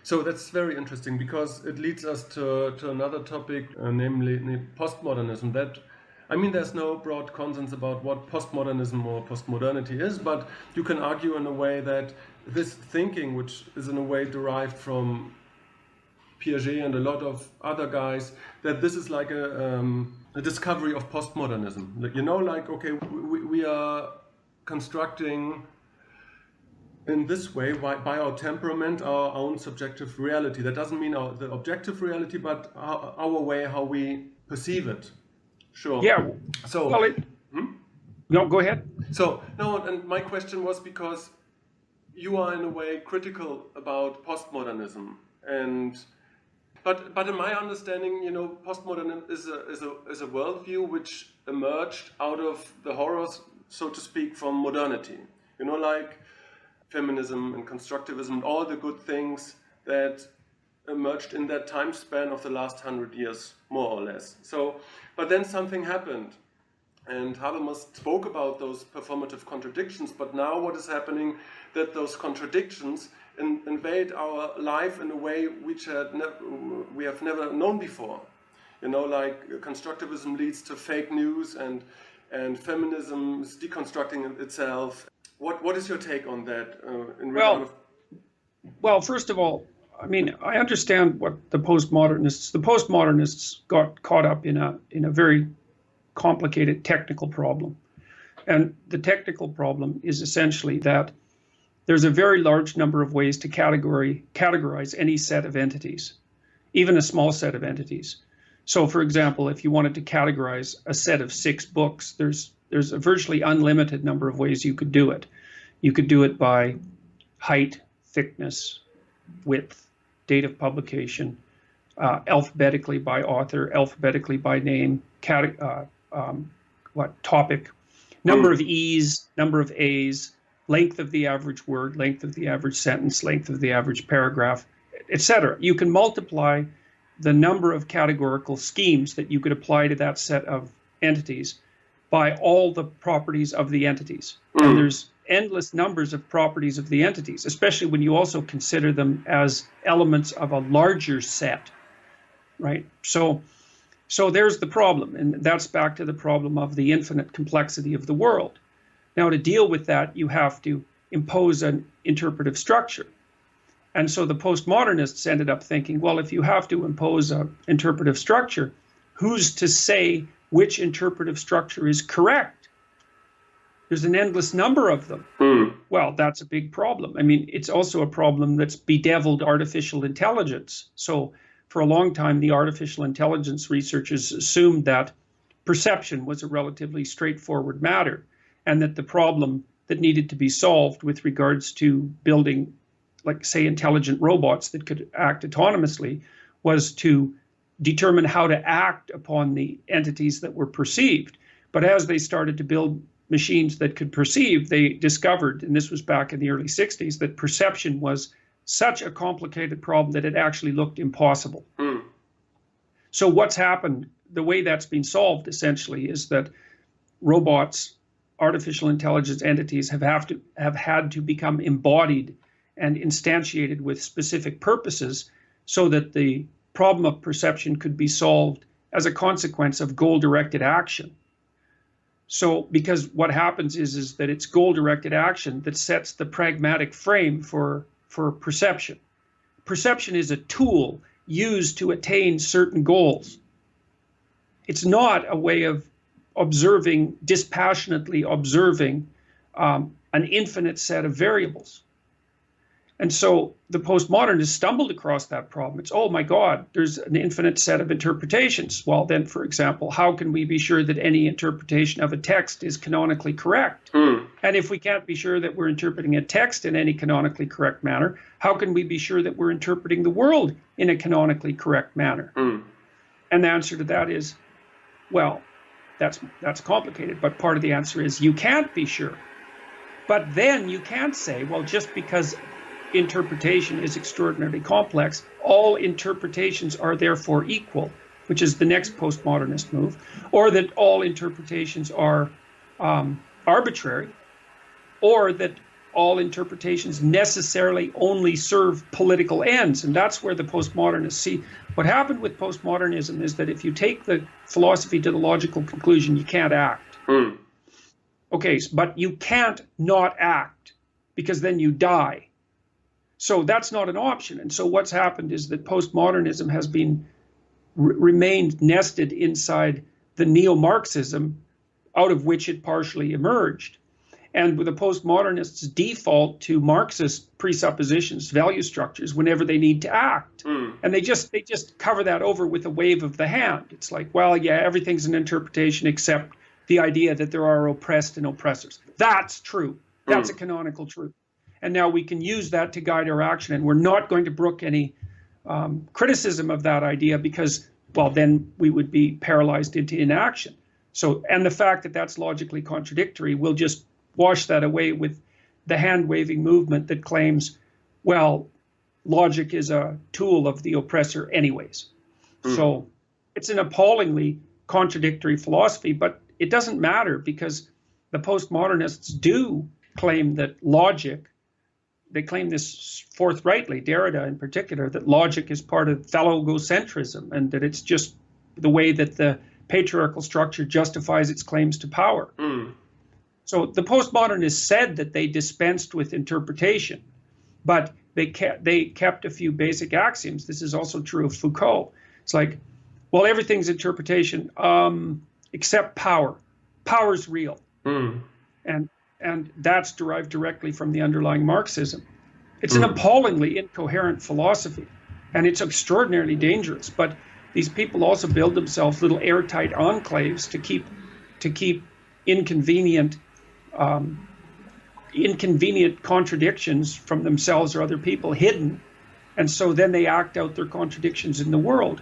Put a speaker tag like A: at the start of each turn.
A: So that's very interesting because it leads us to another topic, namely postmodernism. There's no broad consensus about what postmodernism or postmodernity is, but you can argue in a way that this thinking, which is in a way derived from Piaget and a lot of other guys, that this is like a discovery of postmodernism. Okay, we are constructing in this way, by our temperament, our own subjective reality. That doesn't mean the objective reality, but our way, how we perceive it. Sure.
B: Yeah.
A: So.
B: Well, no, go ahead.
A: So no, and my question was because you are in a way critical about postmodernism, but in my understanding, postmodernism is a worldview which emerged out of the horrors, so to speak, from modernity. Like feminism and constructivism and all the good things that emerged in that time span of the last 100 years, more or less. So, but then something happened, and Habermas spoke about those performative contradictions, but now what is happening, that those contradictions invade our life in a way which we have never known before. Like constructivism leads to fake news, and feminism is deconstructing itself. What is your take on that?
B: Well, first of all, I understand what the postmodernists got caught up in a very complicated technical problem. And the technical problem is essentially that there's a very large number of ways to categorize any set of entities, even a small set of entities. So, for example, if you wanted to categorize a set of 6 books, there's a virtually unlimited number of ways you could do it. You could do it by height, thickness, width, date of publication, alphabetically by author, alphabetically by name, topic, number of E's, number of A's, length of the average word, length of the average sentence, length of the average paragraph, etc. You can multiply the number of categorical schemes that you could apply to that set of entities by all the properties of the entities. And there's endless numbers of properties of the entities, especially when you also consider them as elements of a larger set, right? So there's the problem, and that's back to the problem of the infinite complexity of the world. Now, to deal with that, you have to impose an interpretive structure. And so the postmodernists ended up thinking, well, if you have to impose an interpretive structure, who's to say which interpretive structure is correct? There's an endless number of them. Well, that's a big problem. It's also a problem that's bedeviled artificial intelligence. So for a long time, the artificial intelligence researchers assumed that perception was a relatively straightforward matter, and that the problem that needed to be solved with regards to building, like, say, intelligent robots that could act autonomously was to determine how to act upon the entities that were perceived. But as they started to build machines that could perceive, they discovered, and this was back in the early 60s, that perception was such a complicated problem that it actually looked impossible. So what's happened, the way that's been solved essentially, is that robots, artificial intelligence entities have had to become embodied and instantiated with specific purposes so that the problem of perception could be solved as a consequence of goal-directed action. So, because what happens is that it's goal-directed action that sets the pragmatic frame for perception. Perception is a tool used to attain certain goals. It's not a way of dispassionately observing an infinite set of variables. And so the postmodernists stumbled across that problem. It's, oh my God, there's an infinite set of interpretations. Well, then, for example, how can we be sure that any interpretation of a text is canonically correct? And if we can't be sure that we're interpreting a text in any canonically correct manner, how can we be sure that we're interpreting the world in a canonically correct manner? And the answer to that is, well, that's complicated, but part of the answer is you can't be sure. But then you can't say, well, just because interpretation is extraordinarily complex, all interpretations are therefore equal, which is the next postmodernist move, or that all interpretations are arbitrary, or that all interpretations necessarily only serve political ends. And that's where the postmodernists see. What happened with postmodernism is that if you take the philosophy to the logical conclusion, you can't act. Okay, but you can't not act, because then you die. So that's not an option. And so what's happened is that postmodernism has been remained nested inside the neo-Marxism out of which it partially emerged. And the postmodernists default to Marxist presuppositions, value structures, whenever they need to act. And they just cover that over with a wave of the hand. It's like, well, yeah, everything's an interpretation except the idea that there are oppressed and oppressors. That's true. That's a canonical truth. And now we can use that to guide our action. And we're not going to brook any criticism of that idea because, well, then we would be paralyzed into inaction. So, and the fact that that's logically contradictory will just wash that away with the hand-waving movement that claims, well, logic is a tool of the oppressor anyways. So it's an appallingly contradictory philosophy, but it doesn't matter because the postmodernists do claim that logic, they claim this forthrightly, Derrida in particular, that logic is part of phallogocentrism and that it's just the way that the patriarchal structure justifies its claims to power. So the postmodernists said that they dispensed with interpretation, but they kept a few basic axioms. This is also true of Foucault. It's like, well, everything's interpretation except power. Power's real. And that's derived directly from the underlying Marxism. It's an appallingly incoherent philosophy, and it's extraordinarily dangerous. But these people also build themselves little airtight enclaves to keep inconvenient contradictions from themselves or other people hidden, and so then they act out their contradictions in the world.